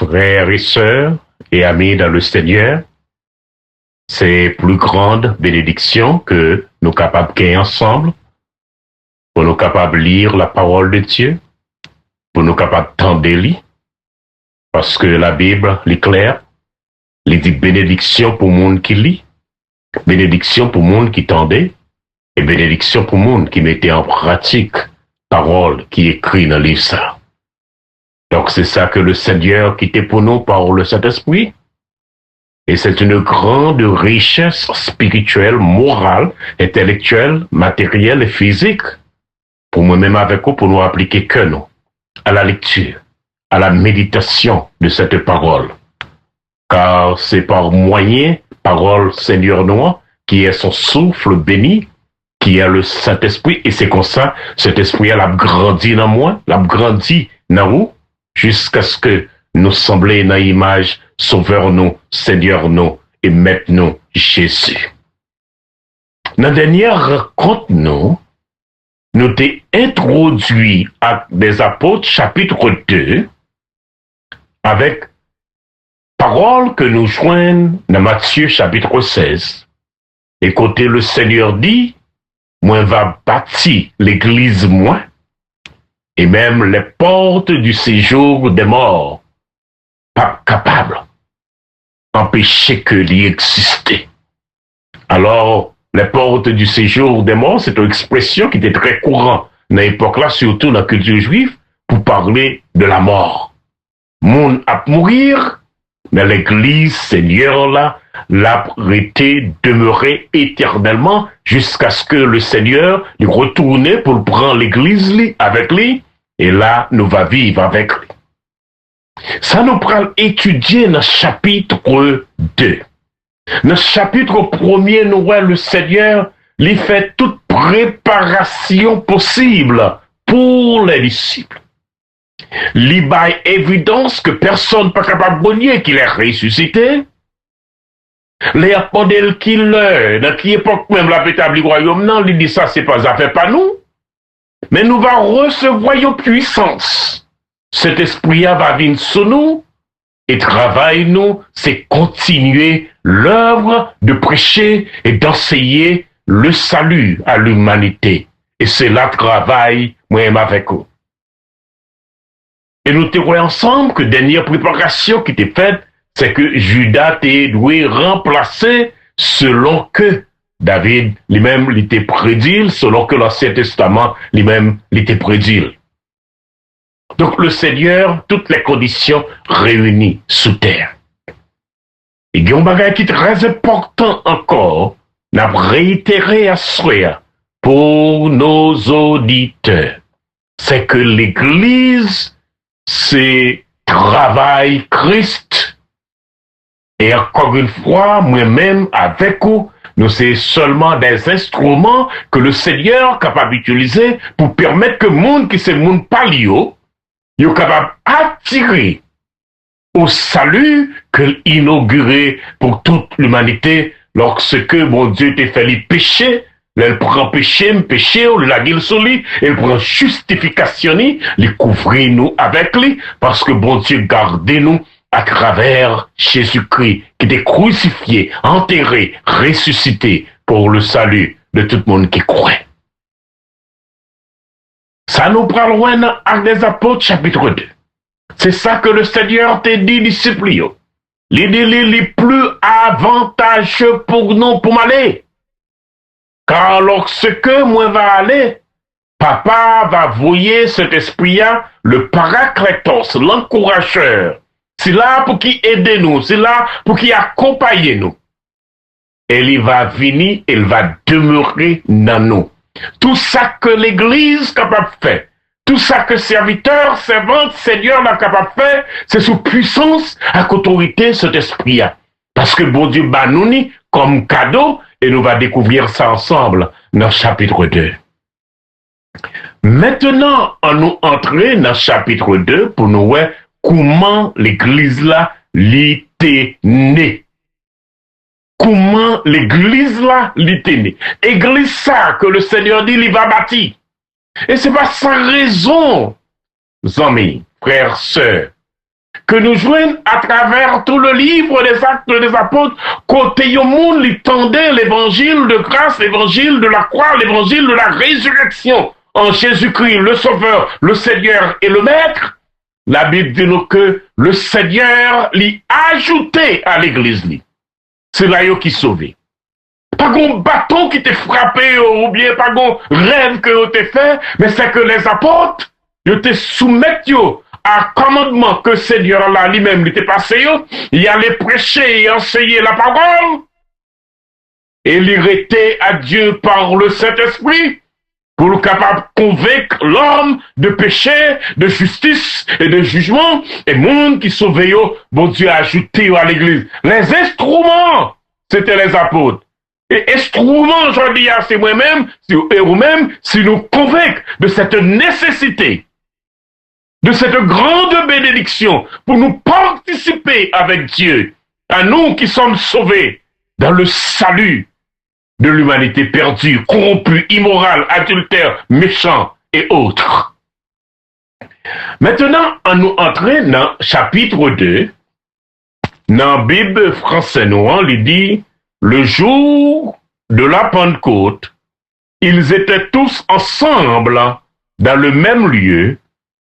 Frères et sœurs et amis dans le Seigneur, c'est plus grande bénédiction que nous capables de ensemble, pour nous capables de lire la parole de Dieu, pour nous capables d'entendre lire, parce que la Bible est claire, il dit bénédiction pour le monde qui lit, bénédiction pour le monde qui tendait, et bénédiction pour le monde qui mettait en pratique parole qui est écrite dans le livre ça. Donc c'est ça que le Seigneur qui était pour nous par le Saint-Esprit. Et c'est une grande richesse spirituelle, morale, intellectuelle, matérielle et physique pour moi-même avec vous, pour nous appliquer que nous, à la lecture, à la méditation de cette parole. Car c'est par moyen, parole Seigneur nous, qui est son souffle béni, qui est le Saint-Esprit, et c'est comme ça, cet esprit, elle a grandi dans moi, elle a grandi dans vous, jusqu'à ce que nous semblions dans l'image Sauveur nous, Seigneur nous, et Maître nous, Jésus. Dans la dernière rencontre, nous t'ai introduit à des apôtres, chapitre 2, avec parole que nous joignons dans Matthieu, chapitre 16. Et côté le Seigneur dit, moi va bâtir l'église moi, et même les portes du séjour des morts, pas capables d'empêcher que l'y existait. Alors, les portes du séjour des morts, c'est une expression qui était très courante dans l'époque là, surtout dans la culture juive, pour parler de la mort. Monde à mourir, mais l'église Seigneur là, l'a été demeuré éternellement jusqu'à ce que le Seigneur lui retourne pour prendre l'église avec lui, et là, nous va vivre avec lui. Ça nous prend étudier dans le chapitre 2. Dans le chapitre 1er, nous voyons le Seigneur, lui fait toute préparation possible pour les disciples. Il y a évidence que personne n'est pas capable de nier qu'il est ressuscité. Les apôtres qu'il dans quelle époque même la établi royaume, non, il dit ça, c'est pas affaire pas nous. Mais nous allons recevoir une puissance. Cet esprit va venir sur nous et travailler nous, c'est continuer l'œuvre de prêcher et d'enseigner le salut à l'humanité. Et c'est là le travail, moi-même avec vous. Et nous te voyons ensemble que la dernière préparation qui était faite, c'est que Judas était doué remplacer selon que David lui-même l'était prédit, selon que l'Ancien Testament lui-même l'était prédit. Donc le Seigneur, toutes les conditions réunies sous terre. Et il y a un bagage qui est très important encore, n'a réitéré à soi pour nos auditeurs. C'est que l'Église, c'est travail Christ. Et encore une fois, moi-même avec vous, nous c'est seulement des instruments que le Seigneur est capable d'utiliser pour permettre que le monde qui c'est le monde palio, il est capable d'attirer au salut qu'il inauguré pour toute l'humanité lorsque mon Dieu t'a fait les péchés, il prend péché, il la gueule sur lui, il prend justification, il couvre nous avec lui, parce que bon Dieu garde nous à travers Jésus-Christ qui est crucifié, enterré, ressuscité pour le salut de tout le monde qui croit. Ça nous prend loin dans Actes des Apôtres, chapitre 2. C'est ça que le Seigneur t'a dit, disciples. Les délais les plus avantageux pour nous, pour m'aller. Car lorsque moi va aller, papa va voyer cet esprit-là, le paraclétos, l'encourageur. C'est là pour qu'il aide nous, c'est là pour qu'il accompagne nous. Et il va venir, il va demeurer dans nous. Tout ça que l'Église est capable de faire, tout ça que serviteur, servante, Seigneur n'est capable de faire, c'est sous puissance, avec autorité, cet esprit-là. Parce que bon Dieu bat nous comme cadeau, et nous va découvrir ça ensemble dans le chapitre 2. Maintenant, on nous entrer dans le chapitre 2 pour nous voir comment l'Église là l'était née. Comment l'église là l'était née. Église ça que le Seigneur dit, il va bâtir. Et c'est pas sans raison, amis, frères, sœurs, que nous joignons à travers tout le livre des Actes des Apôtres, côté au monde, lui tendait l'évangile de grâce, l'évangile de la croix, l'évangile de la résurrection en Jésus-Christ, le Sauveur, le Seigneur et le Maître. La Bible dit nous que le Seigneur lui ajouté à l'église. C'est là qui sauvé. Pas un bâton qui t'est frappé ou bien pas un rêve que t'es fait, mais c'est que les apôtres, ils te soumettent à commandement que Seigneur là lui-même lui t'est passé, il allait prêcher et enseigner la parole. Et il était à Dieu par le Saint-Esprit pour le capable de convaincre l'homme de péché, de justice et de jugement. Et monde qui sauvait, bon Dieu a ajouté à l'église. Les instruments, c'était les apôtres. Et instruments, j'en dis, c'est moi-même, et vous-même, si nous convaincre de cette nécessité, de cette grande bénédiction, pour nous participer avec Dieu, à nous qui sommes sauvés dans le salut de l'humanité perdue, corrompue, immorale, adultère, méchant et autres. Maintenant, on nous entre dans chapitre 2, dans la Bible française, il dit, le jour de la Pentecôte, ils étaient tous ensemble dans le même lieu,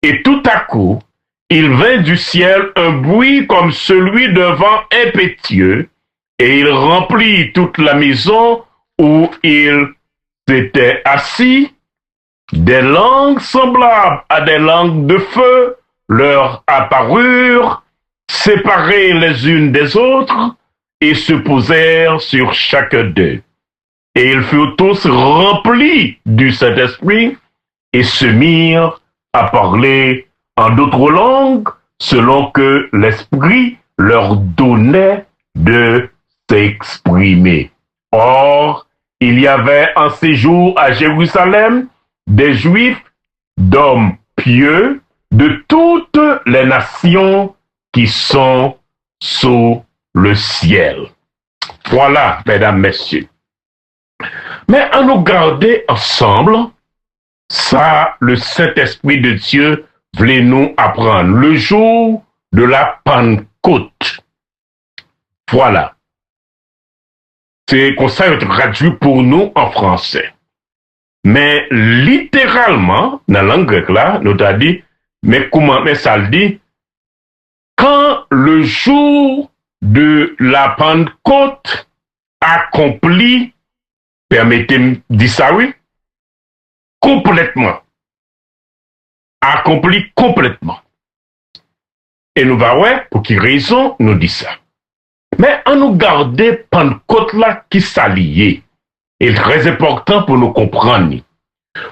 et tout à coup, il vint du ciel un bruit comme celui d'un vent impétueux, et il remplit toute la maison où ils étaient assis. Des langues semblables à des langues de feu leur apparurent, séparées les unes des autres, et se posèrent sur chacun d'eux. Et ils furent tous remplis du Saint-Esprit, et se mirent à parler en d'autres langues, selon que l'Esprit leur donnait de s'exprimer. Or, il y avait en séjour à Jérusalem des Juifs, d'hommes pieux, de toutes les nations qui sont sous le ciel. Voilà, mesdames, messieurs. Mais à nous garder ensemble, ça, le Saint-Esprit de Dieu voulait nous apprendre le jour de la Pentecôte. Voilà. C'est comme ça être traduit pour nous en français. Mais littéralement, dans la langue grecque là, nous a dit, mais comment, mais ça le dit, quand le jour de la Pentecôte accompli, permettez-moi de dire ça, oui, complètement. Accompli complètement. Et nous va voir pour quelle raison nous dit ça. Mais en nous garder Pentecôte là qui s'allie, est très important pour nous comprendre.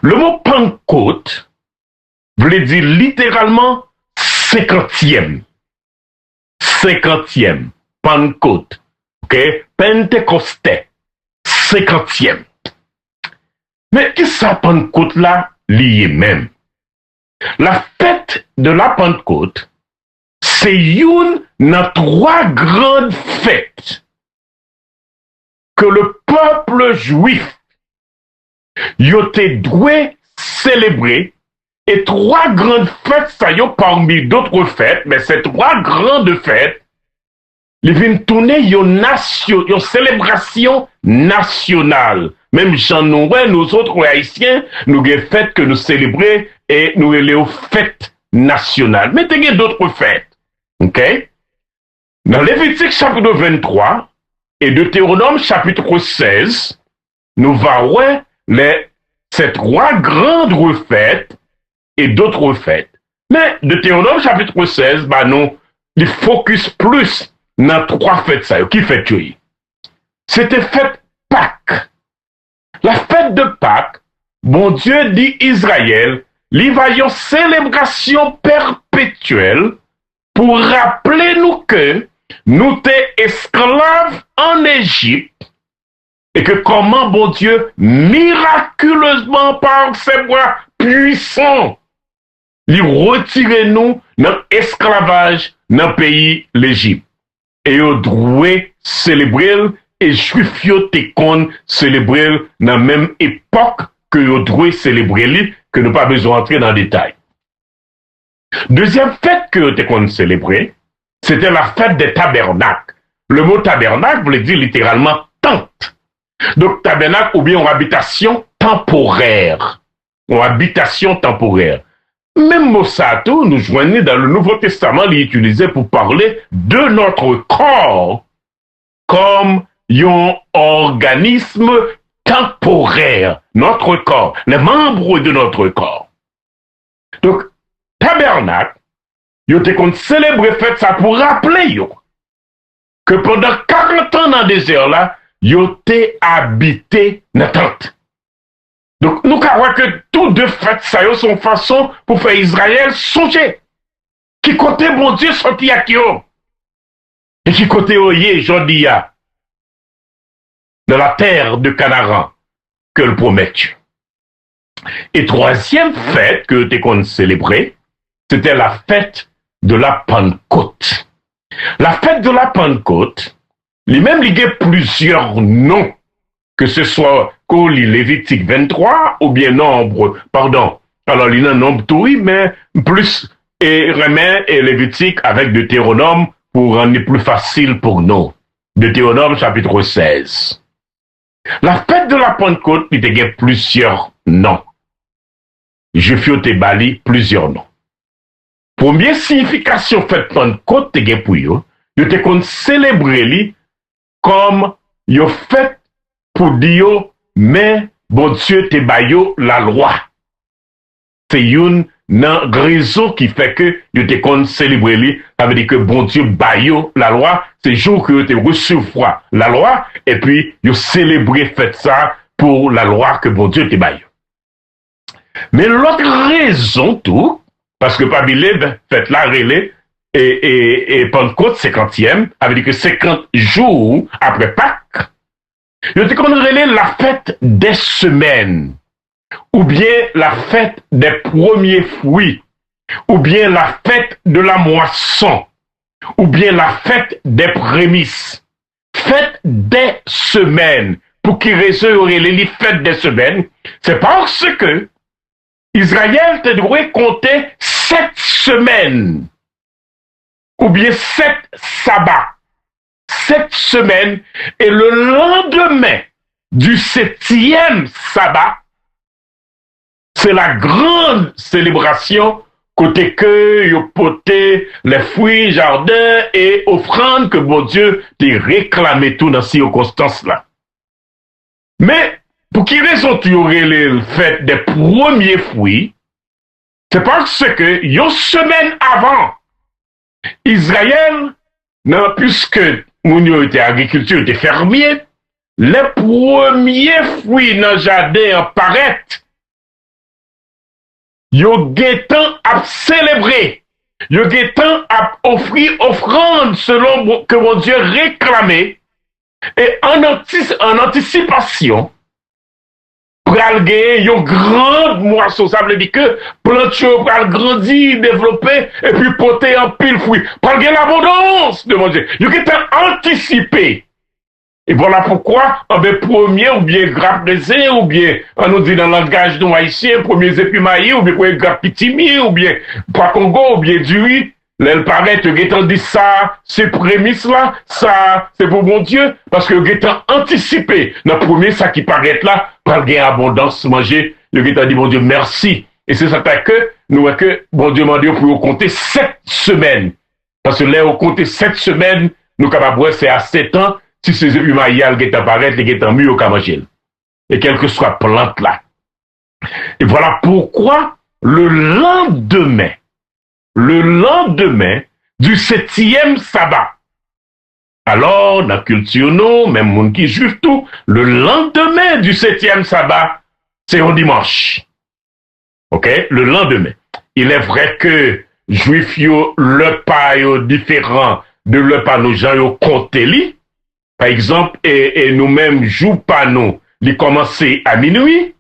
Le mot Pentecôte veut dire littéralement 50e. 50e. Pentecôte. Ok? Pentecostais. 50e. Mais qui ça Pentecôte là lié même? La fête de la Pentecôte, c'est une dans 3 grandes fêtes que le peuple juif yote doué célébrer, et 3 grandes fêtes, ça y est parmi d'autres fêtes, mais ces 3 grandes fêtes, ils viennent tourner une célébration nationale. Même Jean Noué, nous autres haïtiens, nous avons fêtes que nous célébrons et nous les fêtes nationales. Mais il y a d'autres fêtes. OK? Dans Lévitique chapitre 23 et Deutéronome chapitre 16, nous verrons ces 3 grandes fêtes et d'autres fêtes. Mais Deutéronome chapitre 16, bah nous, il focus plus dans 3 fêtes ça. Qui fête yo? C'était fête Pâques. La fête de Pâques, bon Dieu dit Israël, il va y une célébration perpétuelle pour rappeler nous que nous étions esclaves en Égypte et que comment bon Dieu, miraculeusement par ses bras puissants, il retire nous dans l'esclavage dans le pays l'Égypte. Et nous devons célébrer, et Juifs te kon célébrer dans la même époque que nous devons célébrer, que nous pas besoin d'entrer dans le détail. Deuxième fête que nous devons célébrer, c'était la fête des tabernacles. Le mot tabernacle voulait dire littéralement tente. Donc tabernacle ou bien une habitation temporaire. Une habitation temporaire. Même mot ça, nous joignons dans le Nouveau Testament, il est utilisé pour parler de notre corps comme un organisme temporaire. Notre corps, les membres de notre corps. Donc, tabernacle, yo te kon célébrer fête ça pour rappeler yo que pendant 40 ans dans le désert là, yo te habité dans tente. Donc nous avons que tous deux fêtes ça yo sont façon pour faire Israël songer qui côté bon Dieu sorti à yo et qui côté oyé jodia dans la terre de Canaan que le promet Dieu. Et troisième fête que te kon célébrer, c'était la fête de la Pentecôte. La fête de la Pentecôte, lui-même il y a plusieurs noms, que ce soit Lévitique 23 ou bien alors il y a un nombre tout, mais plus et Rémé et Lévitique avec Deutéronome pour rendre plus facile pour nous. Deutéronome chapitre 16. La fête de la Pentecôte, il y a plusieurs noms. Je fais bali plusieurs noms. Première signification fête Pentecôte te gen pour yo, yo te kon célébrer li comme yo fête pour dire mais bon Dieu te bayo la loi. C'est une raison qui fait que yo te kon célébrer li, ça veut dire que bon Dieu bayo la loi, c'est jour que yo te recevoir la loi et puis yo célébrer fête ça pour la loi que bon Dieu te bayo. Mais l'autre raison tout, parce que Pabilé, fête la relais, et Pentecôte 50e, avec dit que 50 jours après Pâques, il y a qu'on relais la fête des semaines, ou bien la fête des premiers fruits, ou bien la fête de la moisson, ou bien la fête des prémices. Fête des semaines. Pour qui raison aurait les fêtes des semaines? C'est parce que Israël te devrait compter 7 semaines, ou bien 7 sabbats, 7 semaines, et le lendemain du 7e sabbat, c'est la grande célébration côté que yo poté les fruits, jardins et offrandes que bon Dieu t'a réclamé tout dans ces circonstances là. Mais pour qui raison tu aurais les fêtes des premiers fruits? C'est parce que une semaine avant, Israël, non, puisque mon était agriculture, était fermier, les premiers fruits dans le jardin apparaissent. Yo guettant à célébrer, yo guettant à offrir offrande selon que mon Dieu réclamait, et en anticipation, pral gagner une grande moisson, ça veut dire que plante pral grandir, développer, et puis porter en pile fruit. Pral gagner l'abondance de mon Dieu. Yo qui t'a anticipé. Et voilà pourquoi, en premier, ou bien grappe de zé, ou bien, on nous dit dans le langage de haïtien, premier épimaillé, ou bien grappe pitimi, ou bien pois Congo, ou bien du riz. Là, elle paraît que Gétan dit ça, ces prémices-là, ça, c'est pour mon Dieu, parce que Gétan anticipé, dans le premier, ça qui paraît là, par le abondance manger, le Gétan dit, mon Dieu, merci. Et c'est ça que, nous, que, bon Dieu m'a dit, pour compter 7 semaines. Parce que là, on compte 7 semaines, nous, capables, c'est à 7 ans, si ces épimaïales, Gétan paraît, les Gétan mieux au Kamachel. Et quelle que soit plante là. Et voilà pourquoi, le lendemain du 7e sabbat. Alors, dans la culture, nous, même monde qui juge tout, le lendemain du 7e sabbat, c'est un dimanche. Ok? Le lendemain. Il est vrai que juif yo, le pas différent de le pas nos gens yo compté li. Par exemple, et nous-mêmes, jour pas nous, il commençait à minuit.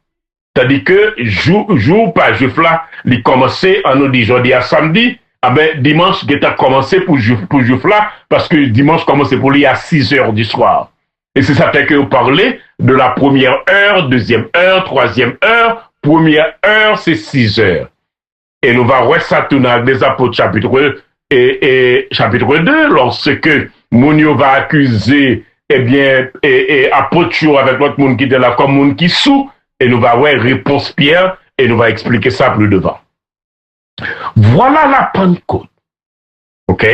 C'est-à-dire que jour pas juif là, il commençait en nous dit jeudi à samedi, ah ben dimanche il a commencé pour juif là, parce que dimanche commençait pour lui à 6 heures du soir. Et c'est ça fait que vous parlez de la première heure, deuxième heure, troisième heure, première heure c'est 6 heures. Et nous va voir ça tout dans les apôtres chapitre et chapitre 2, lorsque Mounio va accuser, eh bien, et apôtre avec l'autre monde qui était là comme monde qui sous, et nous va voir réponse Pierre, et nous va expliquer ça plus devant. Voilà la Pentecôte. OK?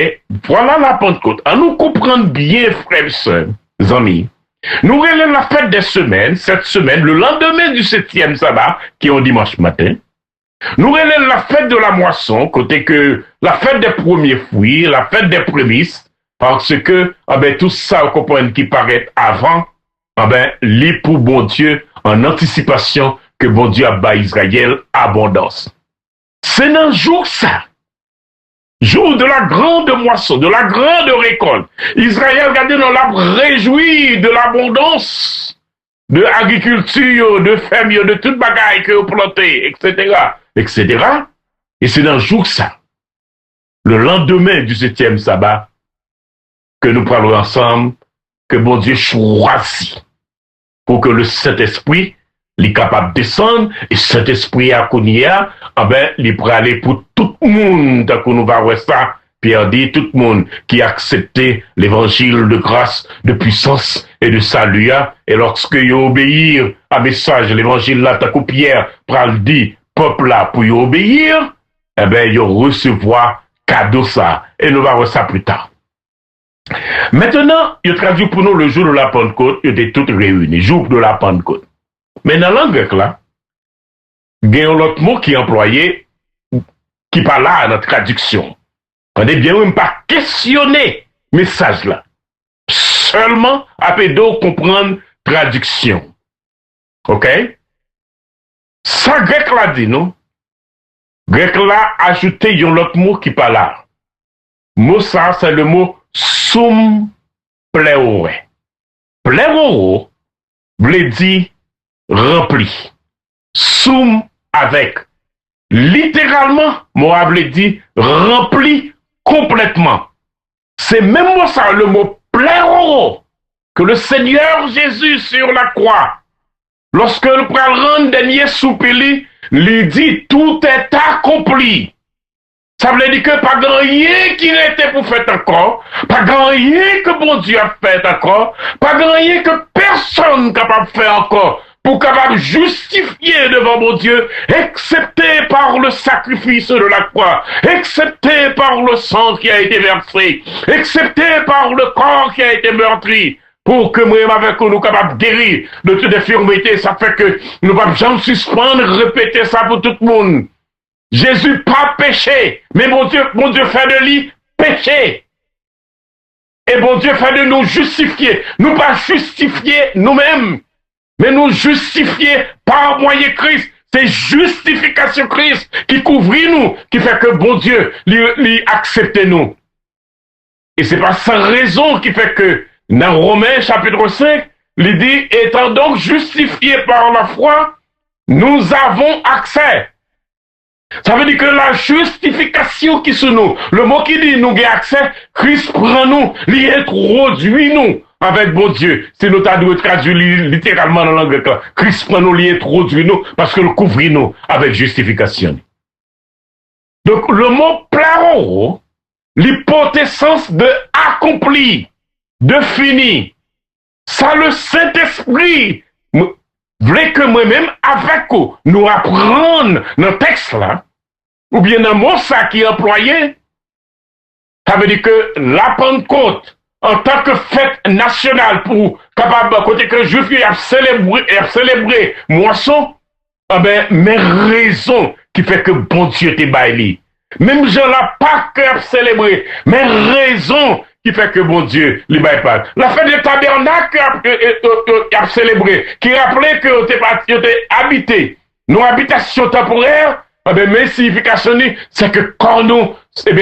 Voilà la Pentecôte. À nous comprendre bien, frères et sœurs, amis. Nous relèvons la fête des semaines, cette semaine, le lendemain du 7e sabbat, qui est au dimanche matin. Nous relèvons la fête de la moisson, côté que la fête des premiers fruits, la fête des prémices, parce que, tout ça, on comprend qui paraît avant, lit pour bon Dieu, en anticipation que bon Dieu a bas Israël abondance. C'est dans le jour ça. Jour de la grande moisson, de la grande récolte. Israël, regardez, dans l'arbre réjoui de l'abondance de l'agriculture, de ferme, de toute bagaille que vous plantez, etc., etc. Et c'est dans le jour ça, le lendemain du 7e sabbat, que nous parlons ensemble, que bon Dieu choisit pour que le Saint-Esprit est capable de descendre, et Saint-Esprit à Kounia, il peut aller pour tout le monde, tant que nous va voir ça, Pierre dit, tout le monde qui a accepté l'évangile de grâce, de puissance et de salut, et lorsque ils obéir à message, l'évangile là, tant que Pierre pral dit, peuple là, pour y obéir, ils recevoir cadeau ça, et nous va voir ça plus tard. Maintenant, il traduit pour nous le jour de la Pentecôte, ils étaient tous réunis, jour de la Pentecôte. Mais dans la langue grecque là, il y a un autre mot qui est employé, qui parle là dans la traduction. On est bien même pas questionner le message là. Seulement, après d'eau comprendre traduction. OK? Ça, grec là dit, non? Grec là ajouté un autre mot qui parle là. Mot ça, c'est le mot sum pleore. Pleoro veut dire rempli. Sum avec. Littéralement, moi veut dire rempli complètement. C'est même mot ça, le mot pleuro, que le Seigneur Jésus sur la croix, lorsque le prend rendre dernier soupili, lui dit tout est accompli. Ça veut dire que pas grand rien qui n'était pour faire encore, pas grand rien que bon Dieu a fait encore, pas grand rien que personne capable de faire encore pour capable justifier devant mon Dieu, excepté par le sacrifice de la croix, excepté par le sang qui a été versé, excepté par le corps qui a été meurtri, pour que moi avec nous capables de guérir de toute infirmité. Ça fait que nous ne pouvons jamais suspendre, répéter ça pour tout le monde. Jésus pas péché, mais mon Dieu fait de lui péché. Et bon Dieu fait de nous justifier. Nous pas justifier nous-mêmes, mais nous justifier par moyen Christ. C'est justification Christ qui couvre nous, qui fait que bon Dieu lui accepte nous. Et c'est pas sans raison qui fait que dans Romains chapitre 5, il dit, étant donc justifiés par la foi, nous avons accès. Ça veut dire que la justification qui sur nous, le mot qui dit nous avons accès, Christ prend nous, il introduit nous avec bon Dieu. C'est nous avons traduit littéralement dans la langue grecque. Christ prend nous, il introduit nous parce que le couvre nous avec justification. Donc le mot plaro, l'hypothèse de accompli, de fini. Ça le Saint-Esprit voulait que moi-même, avec vous, nous apprendre dans le texte là, ou bien dans le mot ça qui est employé, ça veut dire que la Pentecôte, en tant que fête nationale pour capable, côté que Juif a célébré moisson, mes raisons qui fait que bon Dieu t'est bailli. Même je n'ai pas que célébrer, mais raison qui fait que bon Dieu les baille pas. La fête du tabernacle a célébré, qui rappelait que tu es habité. Nos habitations temporaires, mais signification, c'est que quand nous,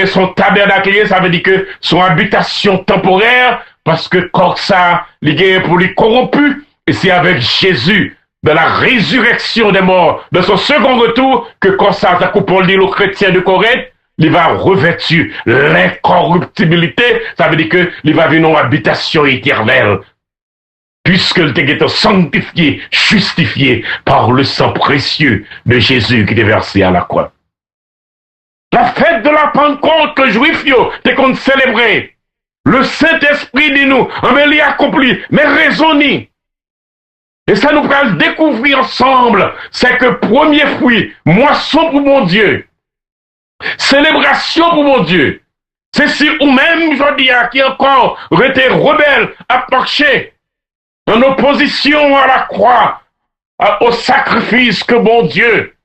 son tabernacle, ça veut dire que son habitation temporaire, parce que quand ça, les est pour les corrompus, et c'est avec Jésus, de la résurrection des morts, de son second retour, que quand ça, pour dire aux chrétiens de Corinthe, il va revêtir l'incorruptibilité, ça veut dire que il va venir en habitation éternelle. Puisque le est sanctifié, justifié par le sang précieux de Jésus qui est versé à la croix. La fête de la Pentecôte, le juif, t'es qu'on célébrait. Le Saint-Esprit dit nous, mais il accompli, mais raisonnez. Et ça nous va découvrir ensemble, c'est que premier fruit, moisson pour mon Dieu, célébration pour mon Dieu. C'est si ou même, je dis, qui encore été rebelle, à marcher en opposition à la croix, au sacrifice que mon Dieu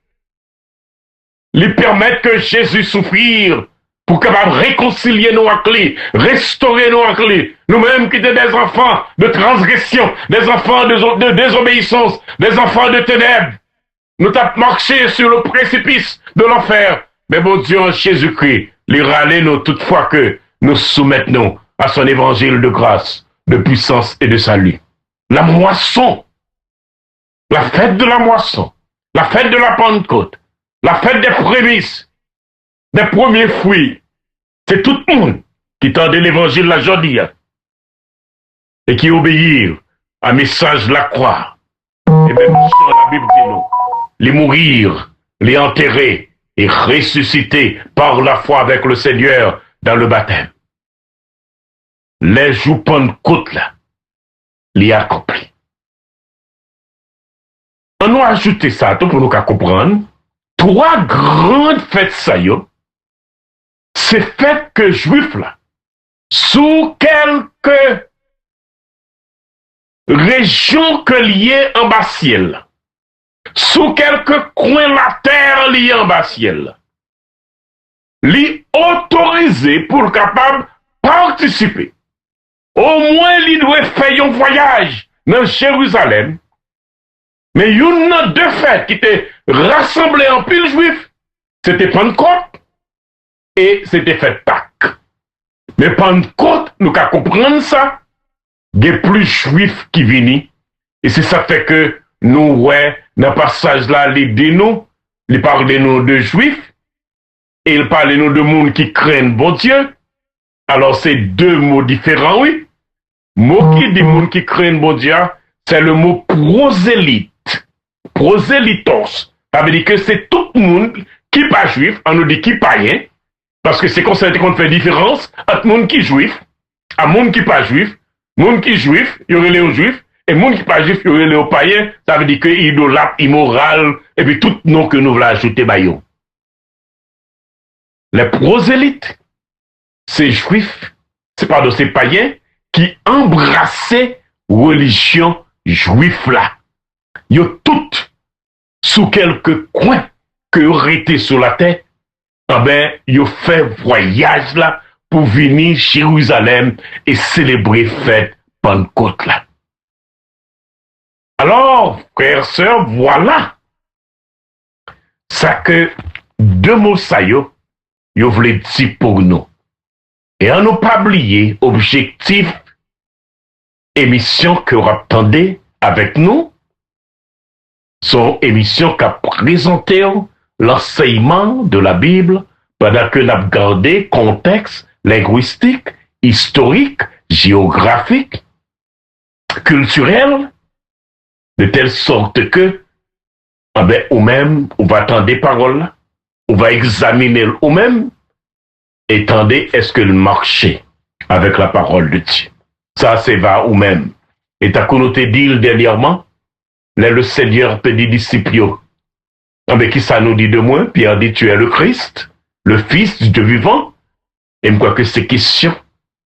lui permette que Jésus souffrir pour capable réconcilier nous avec lui, restaurer nous avec lui. Nous-mêmes qui étions des enfants de transgression, des enfants de désobéissance, des enfants de ténèbres, nous avons marché sur le précipice de l'enfer. Mais mon Dieu en Jésus-Christ, les râler nous toutefois que nous soumettons à son évangile de grâce, de puissance et de salut. La moisson, la fête de la moisson, la fête de la Pentecôte, la fête des prémices, des premiers fruits, c'est tout le monde qui tendait l'évangile la journée et qui obéit à message de la croix. Et même sur la Bible dit nous, les mourir, les enterrer et ressusciter par la foi avec le Seigneur dans le baptême. Les jours Pentecôte là, les accomplis. On a ajouté ça tout pour nous comprendre. Trois grandes fêtes ça yo, c'est fêtes que juifs là, sous quelques régions que liées en bas ciel, sous quelques coins de la terre liés en bas ciel, li autorisé pour le capable participer. Au moins, il doit faire un voyage dans Jérusalem. Mais il y a deux fêtes qui étaient rassemblées en pile juif. C'était Pentecôte et c'était fête Pâques. Mais Pentecôte, nous qu'à comprendre ça, il y a plus juifs qui viennent. Et c'est ça fait que nous, ouais, dans le passage là, il dit nous, il parle de nous de juifs, et il parle de nous de monde qui craignent bon Dieu. Alors c'est deux mots différents, oui. Mot qui dit monde qui craignent bon Dieu, c'est le mot prosélyte. Prosélytos. Ça veut dire que c'est tout le monde qui n'est pas juif, on nous dit qui païen, parce que c'est constaté qu'on fait différence entre monde qui est juif, à monde qui n'est pas juif, monde qui est juif, il y aurait les juifs, et monde qui n'est pas juif, il y aurait les païens, ça veut dire que idolâtre, immoral, et puis tout nom que nous voulons ajouter, baillons. Les prosélytes, c'est juifs, c'est païens, qui embrassaient religion juive là. Ils ont toutes, sous quelques coins que auraient été sur la terre, eh ben, ils ont fait voyage là pour venir à Jérusalem et célébrer fête Pentecôte là. Alors, frères, sœurs, voilà. Ça que deux mots ça yo voulait dire pour nous. Et on n'a pas oublié objectif émission que vous attendez avec nous, son émission qui a présenté l'enseignement de la Bible pendant que nous avons gardé contexte linguistique, historique, géographique, culturel, de telle sorte que, eh ben, ou même, on va attendre des paroles, on va examiner ou même, et attendez, est-ce que le marché avec la parole de Dieu? Ça, c'est va ou même. Et t'as connoté dit dernièrement, là, le Seigneur te dit disciples, mais qui ça nous dit de moi? Pierre dit, tu es le Christ, le Fils du Dieu vivant. Et je crois que c'est question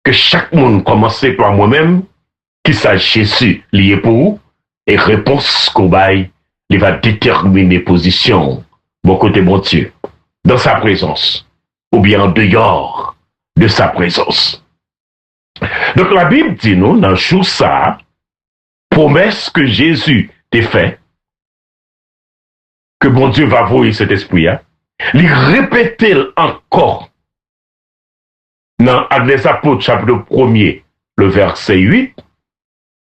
que chaque monde, commencé par moi-même, qui sache Jésus lié pour vous, et réponse qu'au bail, il va déterminer position, bon côté bon Dieu, dans sa présence, ou bien en dehors de sa présence. Donc la Bible dit nous, dans tout ça, promesse que Jésus t'a fait, que bon Dieu va voir cet esprit-là, il répète encore dans les Apôtres, chapitre 1er, le verset 8.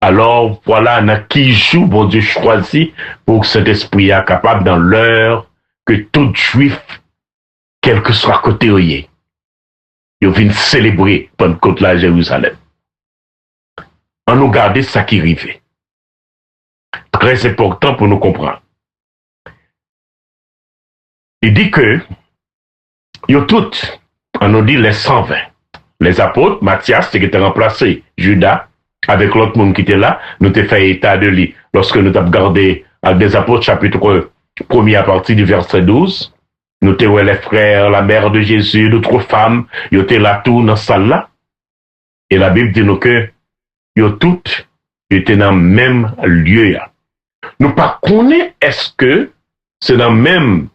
Alors voilà, dans qui joue bon Dieu choisi pour que cet esprit-là capable dans l'heure que tout juif, quel que soit côté où il vient célébrer Pentecôte là à Jérusalem. On nous garde ça qui arrive. Très important pour nous comprendre. Il dit que Yo toutes, on nous dit les 120. Les apôtres, Matthias, qui était remplacé, Judas, avec l'autre monde qui était là, nous t'ai fait état de lui. Lorsque nous t'avons gardé avec des apôtres, chapitre 1er à partir du verset 12, nous t'ai les frères, la mère de Jésus, d'autres femmes, yo t'es là tout dans salle là. Et la Bible dit nous que yo toutes étaient dans le même lieu là. Nous pas connaît est-ce que c'est dans la même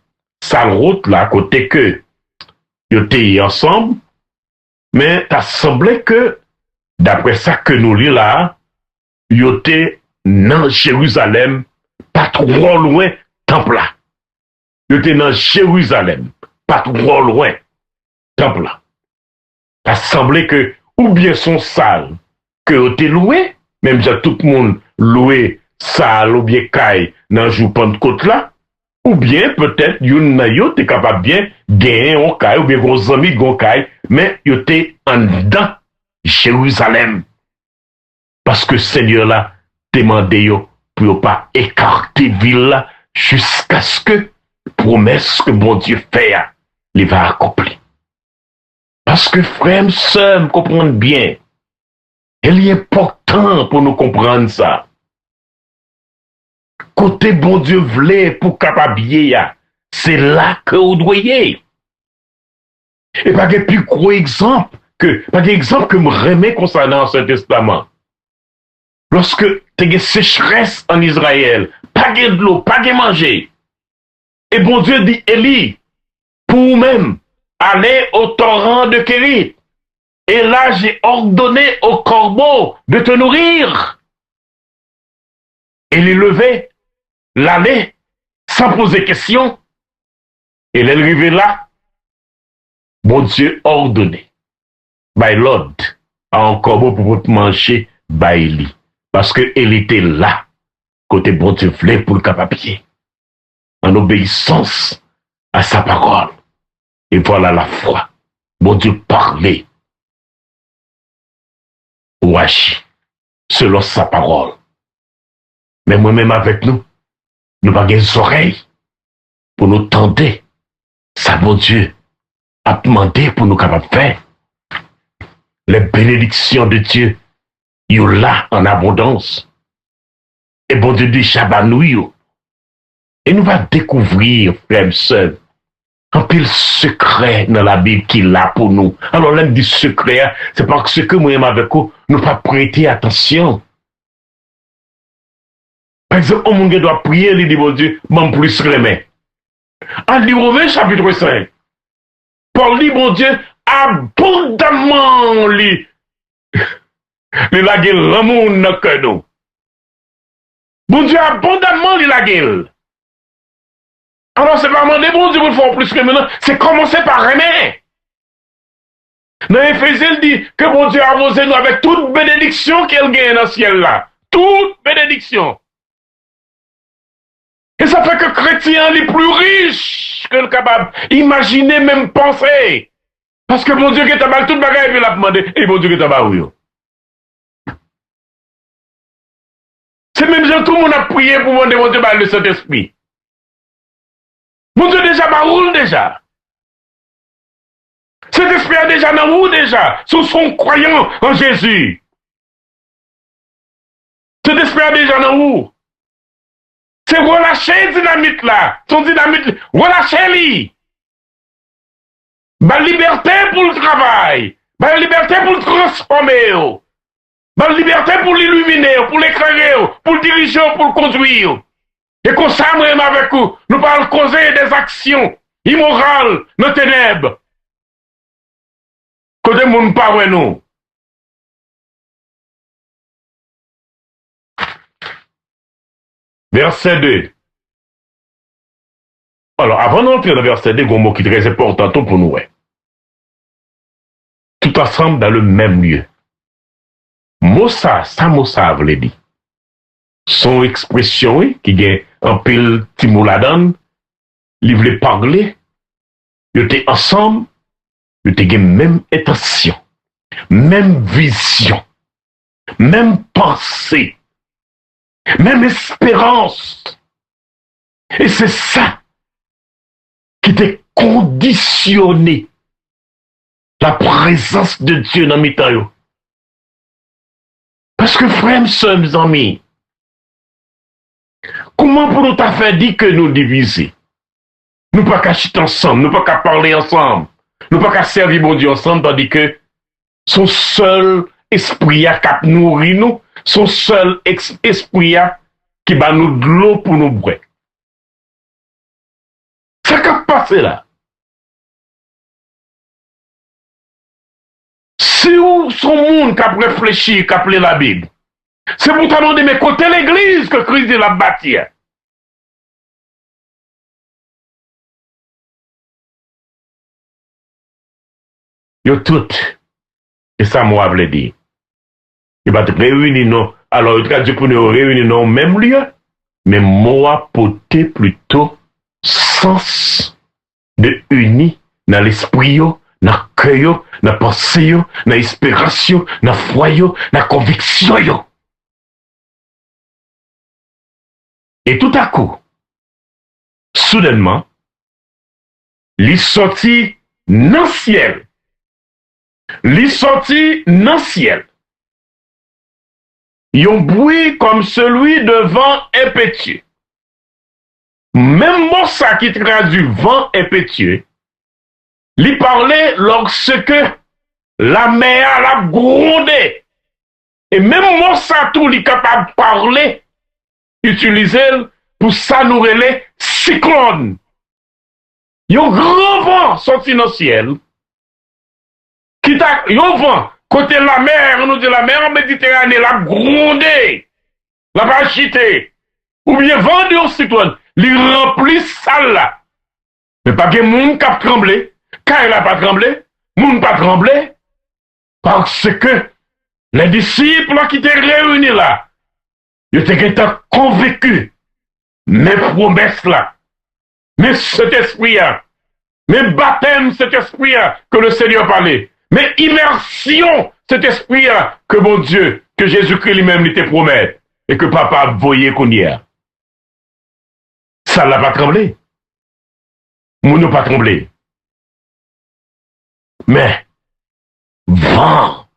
salle route là, côté que yo t'es ensemble, mais t'as semblé que, d'après ça que nous lit là, yo t'es dans Jérusalem, pas trop loin, temple là. Yo t'es dans Jérusalem, pas trop loin, temple là. T'as semblé que, ou bien son salle, que yo t'es loué, même si tout le monde loué salle ou bien caille dans jour Pentecôte là, ou bien peut-être yon nan yo t'es capable bien gagner un caille ou bien gros amis gon caille, mais yo t'es en dedans Jérusalem. Parce que Seigneur là demandé yo pour pas écarter ville là jusqu'à ce que promesse que bon Dieu fait il va accomplir. Parce que frère, sœur, comprendre bien. Il est important pour nous comprendre ça. Côté bon Dieu voulait pour capable c'est là que vous doyez. Et pas de plus gros exemple pas d'exemple que me remet concernant l'Ancien Testament. Lorsque tu as une sécheresse en Israël, pas de l'eau, pas de manger. Et bon Dieu dit, Élie, pour vous-même, allez au torrent de Kérit. Et là, j'ai ordonné aux corbeaux de te nourrir. Et les lever, l'aller, sans poser question. Et l'arriver là, bon Dieu ordonné. By Lord, à un corbeau pour manger, by Élie. Parce qu'elle était là, côté bon Dieu voulait pour le capapier. En obéissance à sa parole. Et voilà la foi. Bon Dieu parlait. Ou agit selon sa parole. Mais moi-même avec nous, nous n'avons pas des oreilles pour nous tendre. Ça, bon Dieu, a demandé pour nous capables de faire. Les bénédictions de Dieu, il y là en abondance. Et bon Dieu dit, Chabanouille. Et nous allons découvrir, frère, sœur, un pile secret dans la Bible qu'il a pour nous. Alors, l'un du secret, c'est parce que moi-même avec vous, nous pas prêter attention. Par exemple, on monde doit prier, il dit, bon Dieu, m'en plus remet. En livre 20, chapitre 5, Paul dit, bon Dieu, abondamment, il a dit l'amour dans que nous. Bon Dieu, abondamment, il a dit. Alors, c'est pas demander, bon Dieu, pour le faire plus que maintenant, c'est commencer par aimer. Dans Éphésiens, il dit que bon Dieu a arrosé nous avec toute bénédiction qu'elle gagne dans le ciel là. Toute bénédiction. Et ça fait que chrétien est plus riche que le capable. Imaginez, même penser. Parce que bon Dieu qui t'a mal toute bagaille, il a demandé, et bon Dieu qui t'a mal oui. C'est même si tout le monde a prié pour demander bon Dieu le Saint-Esprit. Bon Dieu déjà baroule déjà. Cet esprit a déjà dans vous déjà, sous son croyant en Jésus. Cet esprit a déjà dans vous. C'est relâcher dynamite là. Son dynamite, relâchez-lui. La liberté pour le travail. La liberté pour le transformer. La liberté pour l'illuminer, pour l'éclairer, pour le diriger, pour le conduire. Et qu'on s'amène avec vous, nous parlons causer des actions immorales dans les ténèbres. Côté moun pas ouais nous. Verset 2. Alors, avant d'entrer dans le verset 2, il y a un mot qui est très important pour nous. Tout ensemble dans le même lieu. Mossa, ça Mossa veut dire. Son expression qui gagne un pile timouladon, il voulait parler, ils étaient ensemble, ils étaient même intention, même vision, même pensée, même espérance. Et c'est ça qui était conditionner la présence de Dieu dans mes temps. Parce que frères, sœurs, mes amis, comment pour nous faire dire que nous diviser? Nous pas qu'à chiter ensemble, nous pas qu'à parler ensemble, nous pas qu'à servir mon Dieu ensemble, tandis que son seul esprit a cap nourrir nous, son seul esprit a qui va nous de l'eau pour nous boire. Ça qu'a passé là. Si où son monde qui a réfléchi, qui a appelé la Bible, c'est pour t'en demander, mais côté l'église que Christ l'a bâti. Yo tout, et ça moi voulais dire. Il va te réunir non. Alors, il va dire pour nous réunir dans le même lieu, mais moi porter plutôt sens de uni dans l'esprit, dans le cœur, dans la pensée, dans l'inspiration, dans la foi, dans la conviction. Et tout à coup, soudainement, il sortit dans le ciel. Il sortit dans le ciel. Un bruit comme celui de vent impétueux. Même mot ça qui traduit vent impétueux, il parlait lorsque la mer l'a grondé. Et même mot ça tout, il est capable de parler, utiliser pour ça nous relayer cyclone. Il y a un grand vent sorti dans le ciel. Qui t'a, il y a un vent. Côté la mer, on nous dit la mer en Méditerranée, la grondé, la va chiter. Ou bien vendu au cyclone, il remplit ça là. Mais pas que moun qui a tremblé. Quand il n'a pas tremblé, moun pas tremblé. Parce que les disciples qui étaient réunis là, ils étaient convaincus. Mes promesses là, mais cet esprit-là, mes baptêmes, cet esprit-là que le Seigneur parlait. Mais immersion, cet esprit-là que mon Dieu, que Jésus-Christ lui-même te promet et que papa voyait qu'on y a. Ça l'a pas tremblé. Moun n'a pas tremblé. Mais, vent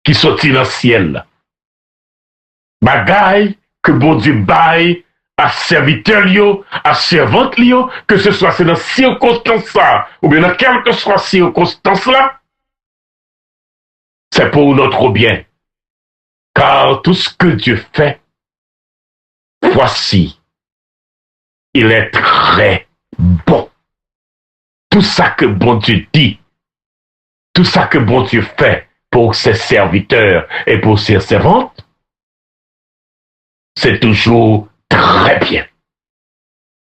qui sortit dans le ciel, bagaille que bon Dieu baille à serviteur lio, à servante lio, que ce soit dans circonstance là, ou bien dans quelle que soit circonstance là, c'est pour notre bien. Car tout ce que Dieu fait, voici, il est très bon. Tout ça que bon Dieu dit, tout ça que bon Dieu fait pour ses serviteurs et pour ses servantes, c'est toujours très bien.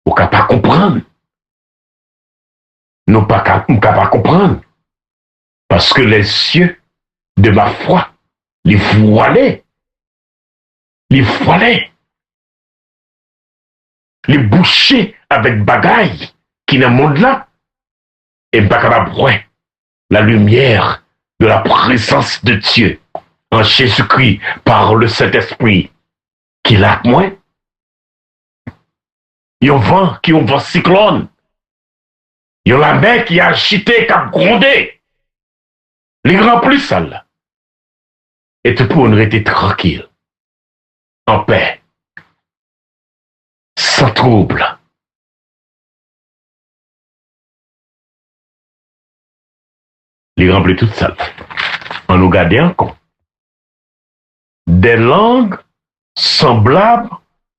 Vous ne pouvez pas comprendre. Nous ne pouvons pas comprendre. Parce que les yeux de ma foi, les voilés, les bouchés avec bagaille qui dans le monde là, et bagaille la lumière de la présence de Dieu en Jésus-Christ par le Saint-Esprit qui l'a moins. Il y a un vent qui est un vent cyclone. Il y a la mer qui a agité, qui a grondé. Les remplis ça là. Et tout pour nous rester tranquille, en paix, sans trouble. Les remplis tout ça. En nous gardant encore. Des langues semblables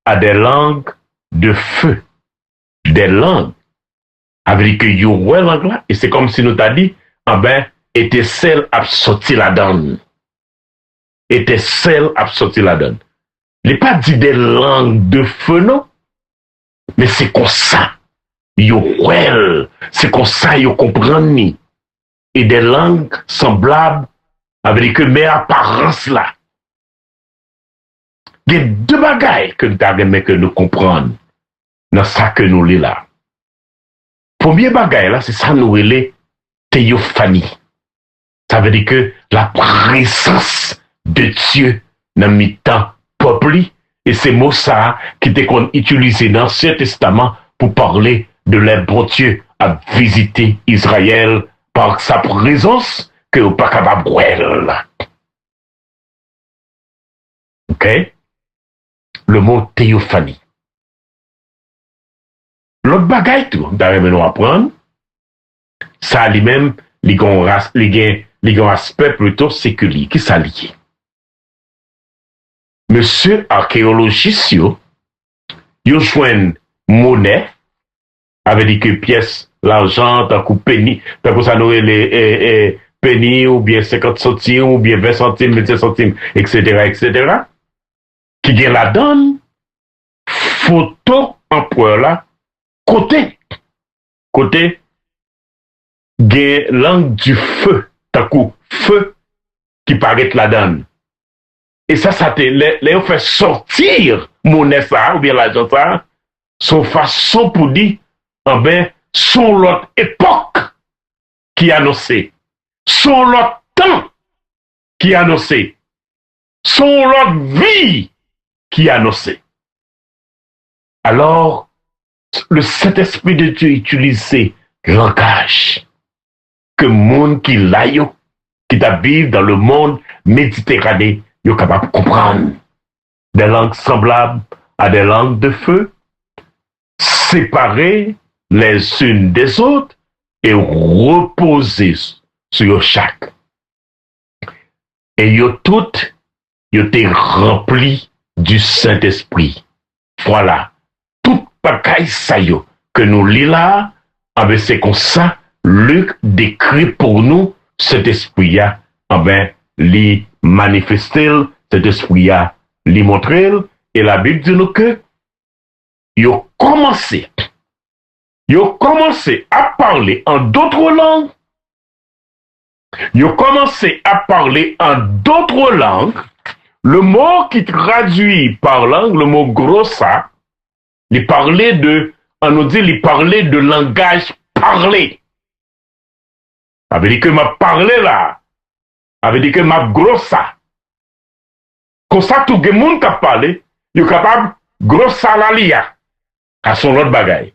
à des langues de feu. Des langues. Avec que you ouais langue là, et c'est comme si nous t'a dit, ah ben, était celle à sortir la donne. Était celle à sortir la donne. Il n'est pas dit des langues de feu, non? Mais c'est comme ça. Yo well. C'est comme ça, yo comprendre. Et des langues semblables avec que mes apparences là. Il y a deux bagailles que nous avons que nous comprendre dans ça que nous lisons là. Premier bagaille là, c'est ça nous relais théophanie. Ça veut dire que la présence de Dieu dans le temps peuple, et c'est mots ça qui étaient utilisés dans l'Ancien Testament pour parler de les bon Dieu à visiter Israël par sa présence que vous pas capable de voir. OK? Le mot théophanie. L'autre bagaille tout, d'ailleurs nous apprendre, ça lui-même, les grands aspect plutôt séculier, qui ça lié. Monsieur archéologiste, yo joignent monnaie, avec dit que pièces, l'argent, tant que penny, tant que ça nous les penny, ou bien 50 centimes, ou bien 20 centimes, 25 centimes, etc., qui vient la donne, photo empereur là, côté, gain langue du feu, tant que feu, qui paraît la donne. Et ça les fait sortir monnaie ça, ou bien l'argent ça, son façon pour dire, son l'autre époque qui annoncé, son l'autre temps qui annoncé, son l'autre vie qui annoncé. Alors, le Saint-Esprit de Dieu utilisait langage que monde qui l'aille, qui habite dans le monde méditerranéen, est capable de comprendre. Des langues semblables à des langues de feu, séparées les unes des autres et reposées sur chaque. Et yo toutes, yo étaient remplis du Saint-Esprit. Voilà. Tout bagaille ça yo que nous lisons là, c'est comme ça, Luc décrit pour nous cet esprit-là, li manifester, cet esprit-là, li montrer, et la Bible dit nous que yo commencé à parler en d'autres langues. Yo commencé à parler en d'autres langues. Le mot qui traduit par langue, le mot grossa, il parlait de, on nous dit, il parlait de langage parlé. Ça veut dire que m'a parlé là. Ça veut dire que m'a grossa. Comme ça, tout le monde qui a parlé, il est capable de grossa la lia. À son autre bagaille.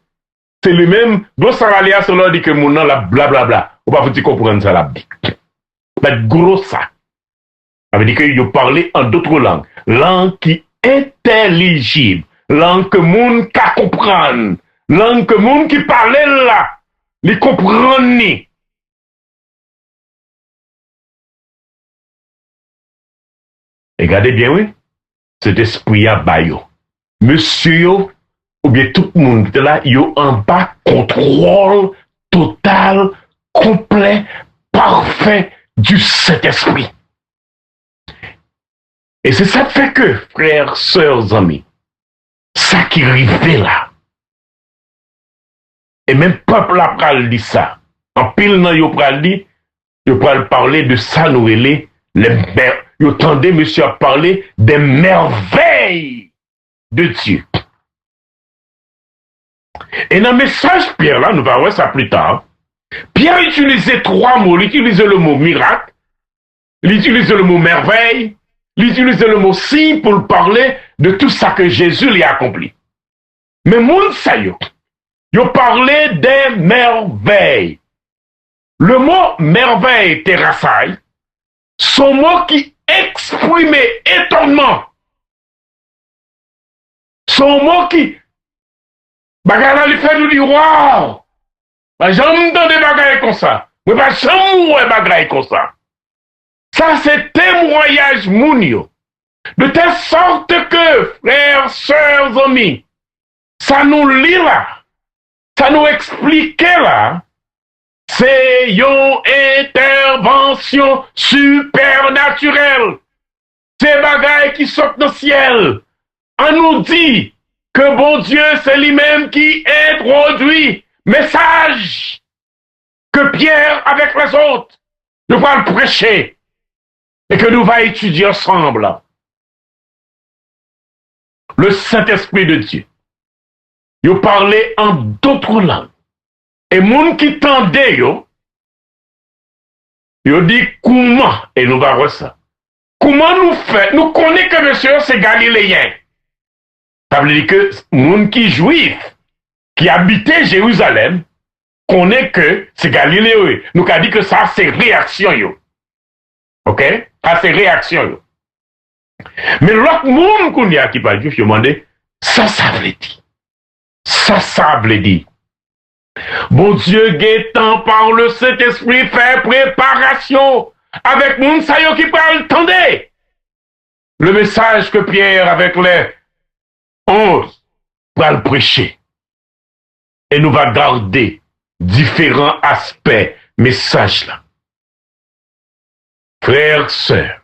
C'est lui-même, grossa la lia, c'est l'autre dit que mon nom la blablabla. On va vous comprendre ça là. Mais grossa. Ça veut dire qu'il parlait en d'autres langues. Langue qui est intelligible. Langue que monde qui comprendre. Langue que monde qui parlait là. Les comprendre ni. Regardez bien, oui. Cet esprit à bayo. Monsieur, ou bien tout le monde là, yo en bas contrôle total, complet, parfait du Saint-Esprit. Et c'est ça qui fait que, frères, sœurs, amis, ça qui arrive là. Et même peuple là pral dit ça. En pile nan yo pral dit, yo pral parler de ça nous les yo tendez monsieur à parler des merveilles de Dieu. Et dans le message Pierre là, nous allons voir ça plus tard. Pierre utilisait trois mots. Il utilisait le mot miracle, il utilisait le mot merveille, il utilisait le mot signe pour parler de tout ça que Jésus lui a accompli. Mais moun sa yo parlait des merveilles. Le mot merveille terrassai, son mot qui exprimait étonnement. Son mot qui bagala lui fait nous dire waouh. J'aime dans des bagailles comme ça. Mais pas jamais bagailles comme ça. Ça c'est témoignage mounio. De telle sorte que, frères, sœurs, amis, ça nous lit là, ça nous explique là, c'est une intervention supernaturelle. C'est bagailles qui sortent dans le ciel. On nous dit que bon Dieu, c'est lui-même qui introduit message que Pierre avec les autres nous va le prêcher et que nous va étudier ensemble. Le Saint-Esprit de Dieu. Il parlait en d'autres langues. Et moun qui tendait yo dit comment, et nous va voir ça. Comment nous fait, nous connaissons que monsieur c'est galiléen. Ça veut dire que moun qui juif, qui habitait Jérusalem, connaît que c'est Galilée. Nous avons dit que ça, c'est réaction. Yo. OK? Ça, c'est réaction. Yo. Mais l'autre monde qu'on y a qui parle juif, je demandé, ça veut dire. Ça veut dire. Bon Dieu, guettant par le Saint-Esprit, fait préparation avec moun sa yo qui parle, attendez. Le message que Pierre avec les 11 va le prêcher. Et nous va garder différents aspects, messages là. Frères, sœurs,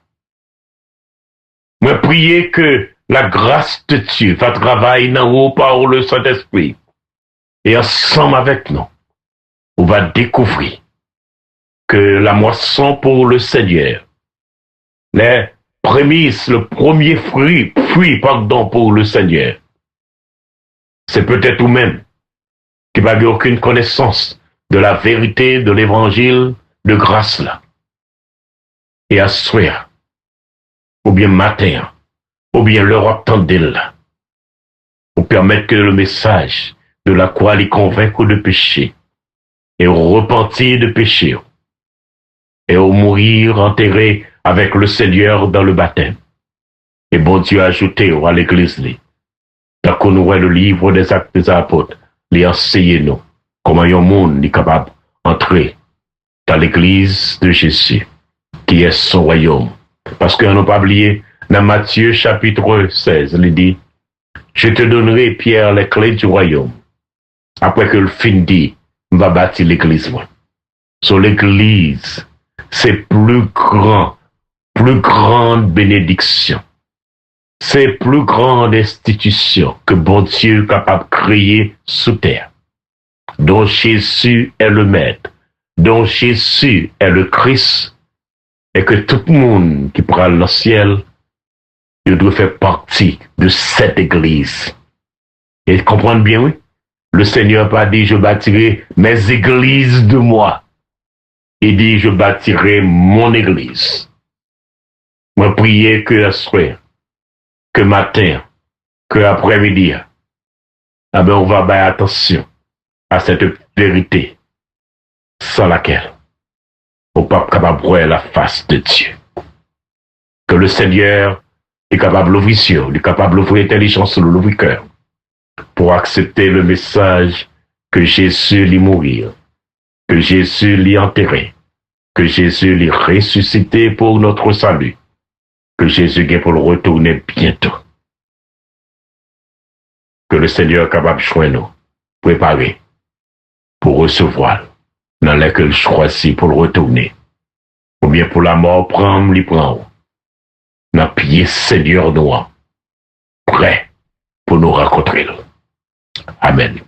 moi prier que la grâce de Dieu va travailler dans haut par le Saint-Esprit. Et ensemble avec nous, on va découvrir que la moisson pour le Seigneur, les prémices, le premier fruit pour le Seigneur, c'est peut-être vous-même qui n'avez aucune connaissance de la vérité de l'évangile de grâce là. Et à soir, ou bien matin, ou bien l'heure attendée là, pour permettre que le message de la croix les convaincre de péché, et au repentir de péché, et au mourir enterré avec le Seigneur dans le baptême. Et bon Dieu a ajouté à l'église, tant qu'on voit le livre des actes des apôtres, les enseigner nous, comment un monde est capable d'entrer dans l'église de Jésus, qui est son royaume. Parce qu'on n'a pas oublié, dans Matthieu chapitre 16, il dit, je te donnerai, Pierre, les clés du royaume. Après que le fin dit, on va bâtir l'église. Sur l'église, c'est plus grande bénédiction. C'est plus grande institution que bon Dieu est capable de créer sous terre. Dont Jésus est le maître, dont Jésus est le Christ, et que tout le monde qui prend le ciel, il doit faire partie de cette église. Et comprendre bien, oui? Le Seigneur n'a pas dit, je bâtirai mes églises de moi. Il dit, je bâtirai mon église. Moi, prier que la soirée, que matin, que après-midi, ah ben, on va faire attention à cette vérité, sans laquelle on n'est pas capable de voir la face de Dieu. Que le Seigneur est capable d'ouvrir vision, est capable d'ouvrir l'intelligence, l'ouvrir cœur, pour accepter le message que Jésus lui mourir, que Jésus lui enterré, que Jésus lui ressuscité pour notre salut, que Jésus est pour le retourner bientôt. Que le Seigneur est capable de choisir nous, préparer pour recevoir, dans lesquels choisit pour le retourner, ou bien pour la mort, prendre, lui prendre, dans pied Seigneur noir, prêt pour nous rencontrer. Amen.